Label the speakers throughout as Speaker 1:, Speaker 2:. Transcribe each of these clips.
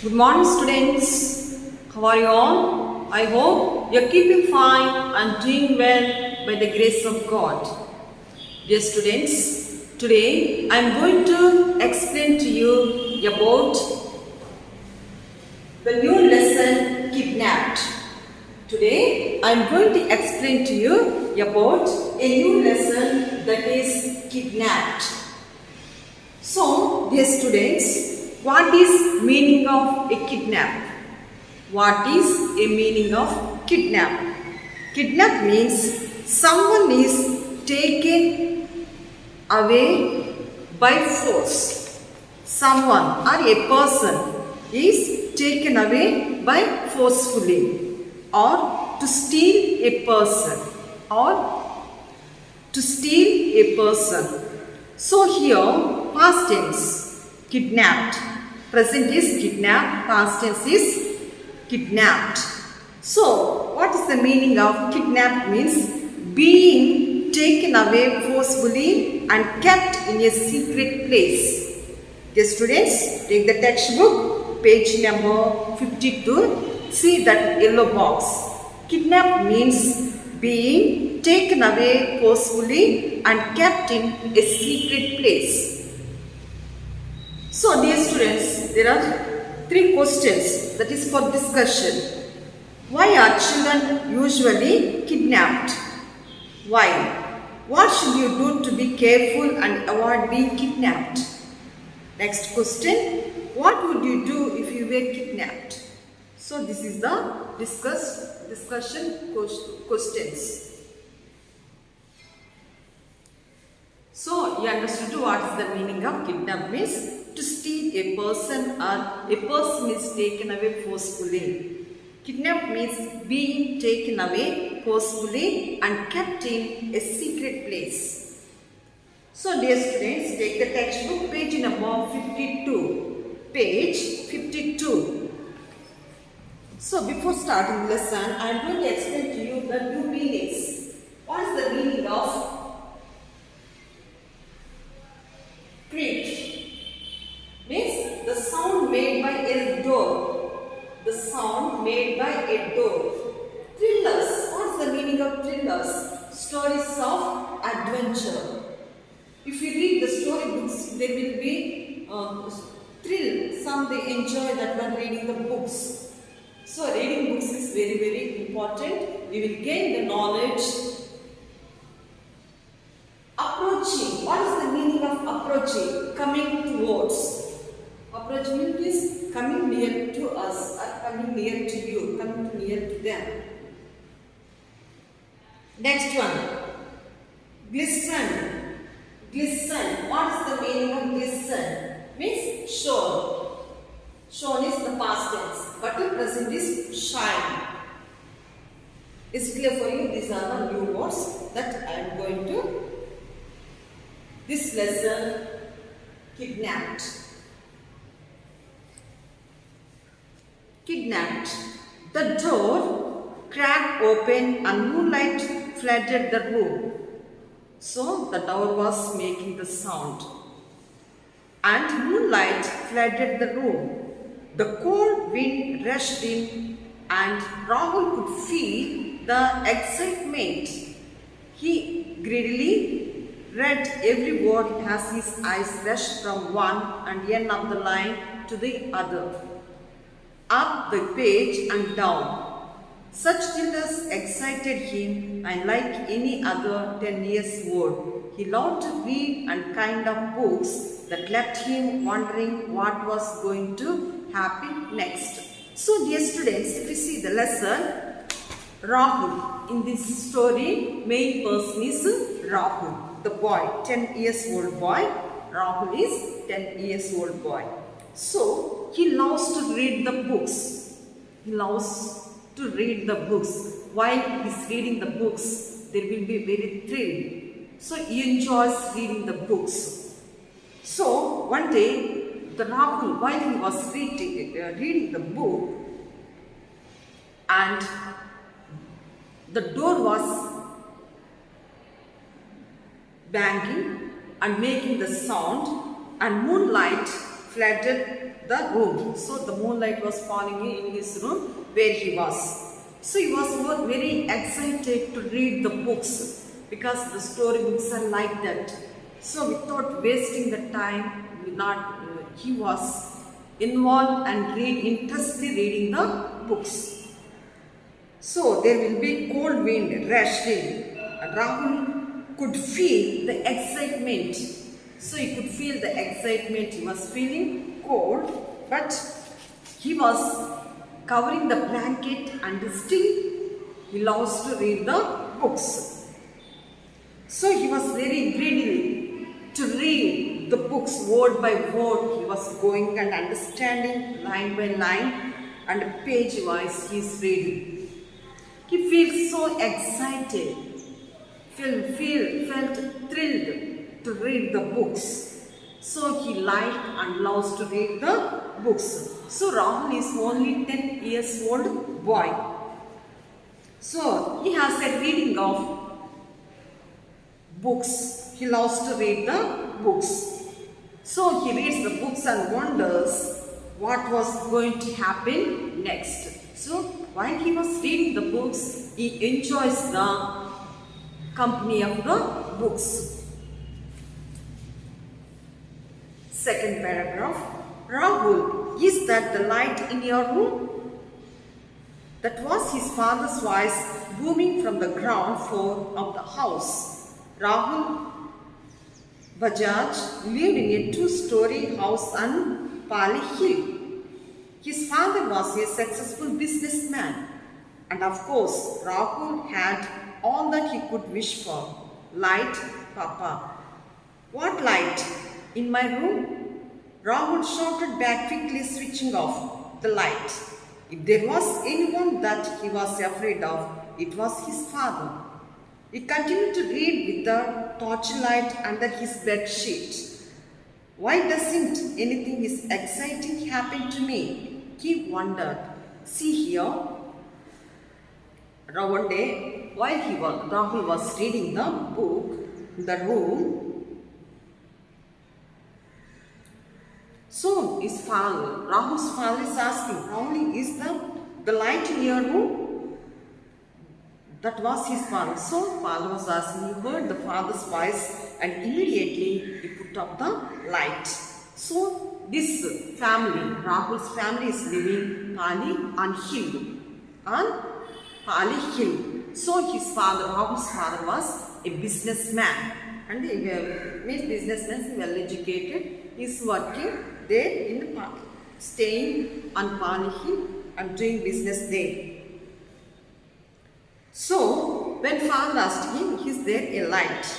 Speaker 1: Good morning, students. How are you all? I hope you're keeping fine and doing well by the grace of God. Dear students, today I'm going to explain to you about the new lesson Kidnapped. Today I'm going to explain to you about a new lesson that is Kidnapped. So, dear students, what is meaning of a kidnap? What is a meaning of kidnap? Kidnap means someone is taken away by force. Someone or a person is taken away by forcefully, or to steal a person, or to steal a person. So here, past tense, kidnapped. Present is kidnapped, past tense is kidnapped. So, what is the meaning of kidnapped? Means being taken away forcefully and kept in a secret place. Dear students, take the textbook, page number 52. See that yellow box. Kidnapped means being taken away forcefully and kept in a secret place. So, dear students, there are 3 questions that is for discussion. Why are children usually kidnapped? Why? What should you do to be careful and avoid being kidnapped? Next question. What would you do if you were kidnapped? So, this is the discussion questions. So, you understood what is the meaning of kidnap means to steal a person, or a person is taken away forcefully. Kidnap means being taken away forcefully and kept in a secret place. So, dear students, take the textbook, page number 52. Page 52. So, before starting the lesson, I am going to explain to you the new meanings. What is the meaning of creak? Means the sound made by a door. The sound made by a door. Thrillers. What is the meaning of thrillers? Stories of adventure. If you read the storybooks, there will be thrill. Some they enjoy that one reading the books. So reading books is very, very important. You will gain the knowledge. Approaching. What is the meaning of approaching? Coming towards. Approaching is coming near to us, or coming near to you, coming near to them. Next one. Glisten. Glisten. What is the meaning of glisten? Means shone. Shone is the past tense, but the present is shine. Is clear for you? These are the new words that I am going to this lesson. Kidnapped. Kidnapped. The door cracked open and moonlight flooded the room. So the door was making the sound. And moonlight flooded the room. The cold wind rushed in and Rahul could feel the excitement. He greedily read every word as his eyes rushed from one and end of the line to the other, up the page and down. Such thrillers excited him, and like any other 10 years old, he loved to read and kind of books that left him wondering what was going to happen next. So, dear students, if you see the lesson, Rahul. In this story, main person is Rahul, the boy, 10 years old boy. Rahul is 10 years old boy. So, he loves to read the books. He loves to read the books. While he is reading the books, there will be very thrill. So, he enjoys reading the books. So, one day, the Rahul, while he was reading the book, and the door was banging and making the sound, and moonlight flooded the room. So the moonlight was falling in his room where he was. So he was very excited to read the books because the storybooks are like that. So without wasting the time, he was involved and intensely reading the books. So there will be cold wind rushing. Rahul could feel the excitement. So he could feel the excitement. He was feeling cold, but he was covering the blanket and still he loves to read the books. So he was very greedy to read the books word by word. He was going and understanding line by line and page wise he is reading. He feels so excited, felt thrilled to read the books. So he liked and loves to read the books. So Rahul is only 10 years old boy. So he has a reading of books. He loves to read the books. So he reads the books and wonders what was going to happen next. So while he was reading the books, he enjoys the company of the books. Second paragraph. Rahul, is that the light in your room? That was his father's voice booming from the ground floor of the house. Rahul Bajaj lived in a two-story house on Pali Hill. His father was a successful businessman, and of course Rahul had all that he could wish for. Light, Papa. What light? In my room? Rahul shouted back, quickly switching off the light. If there was anyone that he was afraid of, it was his father. He continued to read with the torchlight under his bed sheet. Why doesn't anything exciting happen to me? He wondered. See here. One day, while Rahul was reading the book in the room, so his father, Rahul's father is asking, Rahul, is the light in your room? That was his father. So father was asking, he heard the father's voice and immediately he put up the light. So this family, Rahul's family is living on Pali Hill. So his father, Rahul's father was a businessman. And he means businessman, well educated. He is working there in staying on Pali Hill and doing business there. So when father asked him, is there a light?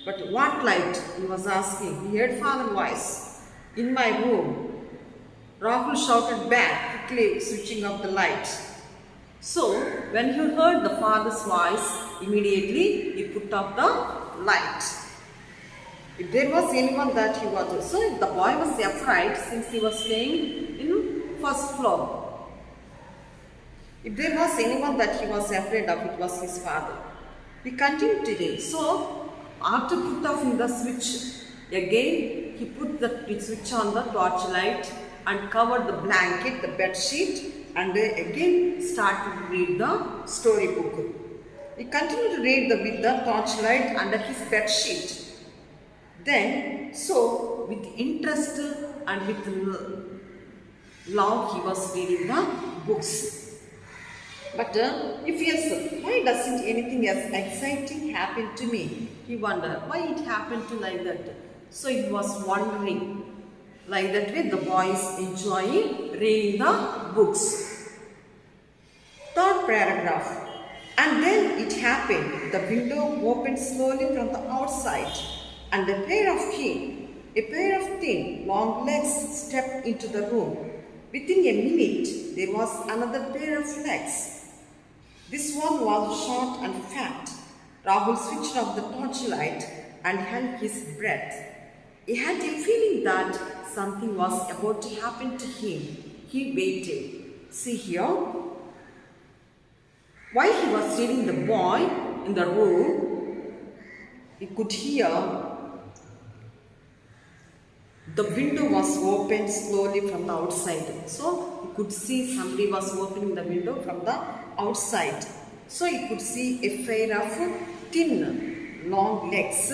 Speaker 1: But what light? He was asking. He heard father's voice. In my room. Rahul shouted back, quickly switching off the light. So when he heard the father's voice, immediately he put off the light. If there was anyone that he was, so the boy was afraid since he was staying in first floor. If there was anyone that he was afraid of, it was his father. He continued to read. So after put off in the switch, again he put the switch on the torchlight and covered the blanket, the bed sheet, and again started to read the storybook. He continued to read with the torchlight under his bed sheet. Then, so with interest and with love, he was reading the books. But he feels, why doesn't anything as exciting happen to me? He wondered, why it happened to like that? So he was wondering, like that way the boy is enjoying reading the books. Third paragraph. And then it happened. The window opened slowly from the outside. And a pair of thin, long legs stepped into the room. Within a minute, there was another pair of legs. This one was short and fat. Rahul switched off the torchlight and held his breath. He had a feeling that something was about to happen to him. He waited. See here. While he was reading, the boy in the room, he could hear The window was opened slowly from the outside. So he could see somebody was opening the window from the outside. So he could see a pair of thin, long legs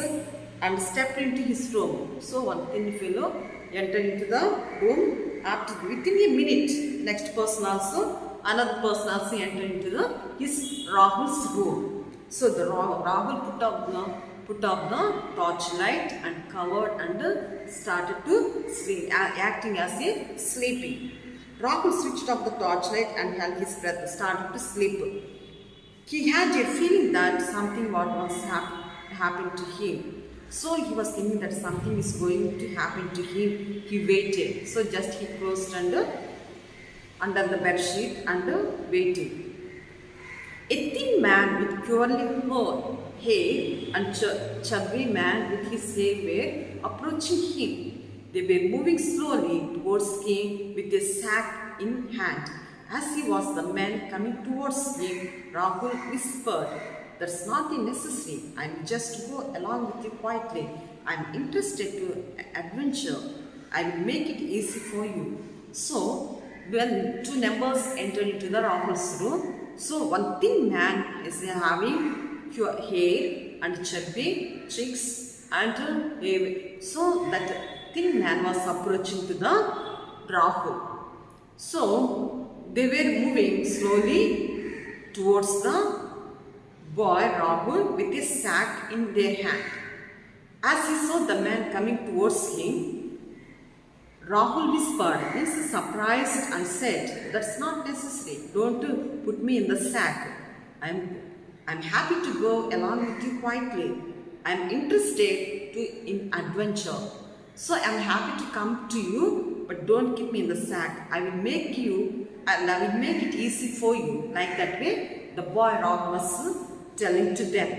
Speaker 1: and stepped into his room. So one thin fellow entered into the room. After within a minute, next person also, another person also entered into his Rahul's room. So the Rahul put up the torchlight and covered and started to sleep, acting as a sleeping. Rahul switched off the torchlight and held his breath, started to sleep. He had a feeling that something was happened to him. So he was thinking that something is going to happen to him. He waited. So just he closed under the bed sheet and waited. A thin man with curly hair and chubby man with his hair were approaching him. They were moving slowly towards him with a sack in hand. As he was the man coming towards him, Rahul whispered, "That's not necessary. I'll just go along with you quietly. I'm interested to adventure. I will make it easy for you." So, when two members entered into the Rahul's room, so one thin man is having hair and chubby cheeks and hair. So that thin man was approaching to the Rahul. So they were moving slowly towards the boy Rahul with a sack in their hand. As he saw the man coming towards him, Rahul whispered, means surprised, and said, "That's not necessary. Don't put me in the sack. I'm happy to go along with you quietly. I'm interested in adventure. So I'm happy to come to you, but don't keep me in the sack. I will make it easy for you." Like that way, the boy Rahul was telling to them.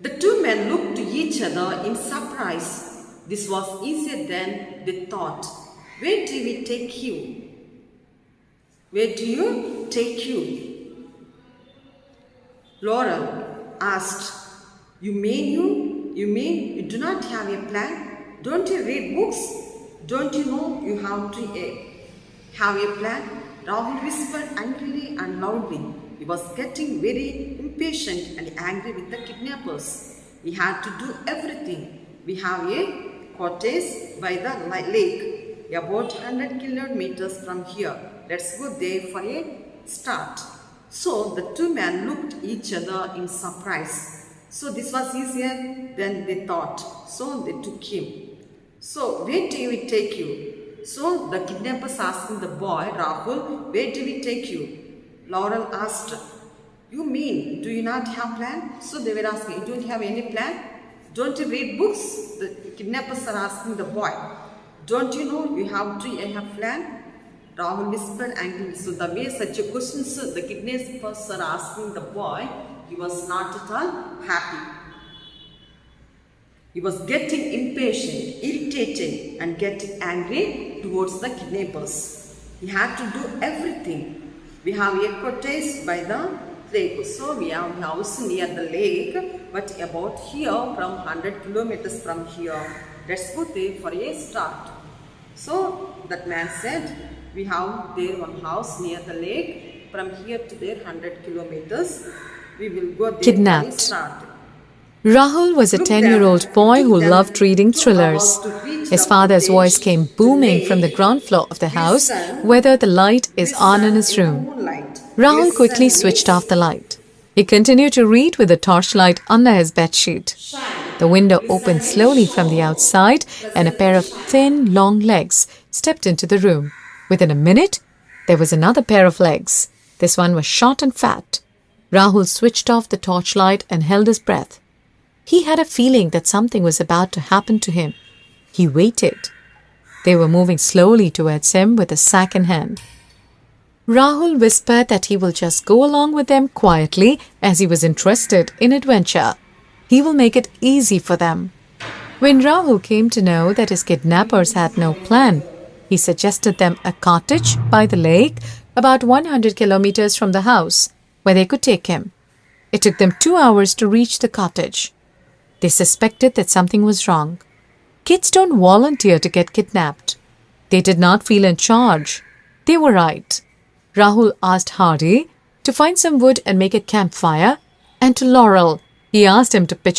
Speaker 1: The two men looked to each other in surprise. This was easier than they thought. "Where do we take you? Where do you take you?" Laurel asked. You mean you do not have a plan? Don't you read books? Don't you know you have to have a plan? Rahul whispered angrily and loudly. He was getting very impatient and angry with the kidnappers. We had to do everything. We have a cottage by the lake, about 100 kilometers from here. Let's go there for a start. So the two men looked each other in surprise. So this was easier than they thought. So they took him. So where do we take you? So the kidnappers asking the boy, Rahul, where do we take you? Laurel asked, you mean, do you not have plan? So they were asking, you don't have any plan? Don't you read books? The kidnappers are asking the boy, don't you know you have to have plan? Rahul whispered angrily. So the way such a questions the kidnappers are asking the boy, he was not at all happy. He was getting impatient, irritated and getting angry towards the kidnappers. He had to do everything. We have a cottage by the lake. So we have a house near the lake, but about here from 100 kilometers from here. Let's go there for a start. So that man said, we have there one house near the lake. From here to there 100 kilometers. We will go there
Speaker 2: Kidnapped.
Speaker 1: for a start.
Speaker 2: Rahul was a 10-year-old boy who loved reading thrillers. His father's voice came booming from the ground floor of the house, whether the light is on in his room. Rahul quickly switched off the light. He continued to read with the torchlight under his bedsheet. The window opened slowly from the outside and a pair of thin, long legs stepped into the room. Within a minute, there was another pair of legs. This one was short and fat. Rahul switched off the torchlight and held his breath. He had a feeling that something was about to happen to him. He waited. They were moving slowly towards him with a sack in hand. Rahul whispered that he will just go along with them quietly as he was interested in adventure. He will make it easy for them. When Rahul came to know that his kidnappers had no plan, he suggested them a cottage by the lake about 100 kilometers from the house where they could take him. It took them 2 hours to reach the cottage. They suspected that something was wrong. Kids don't volunteer to get kidnapped. They did not feel in charge. They were right. Rahul asked Hardy to find some wood and make a campfire, and to Laurel, he asked him to pitch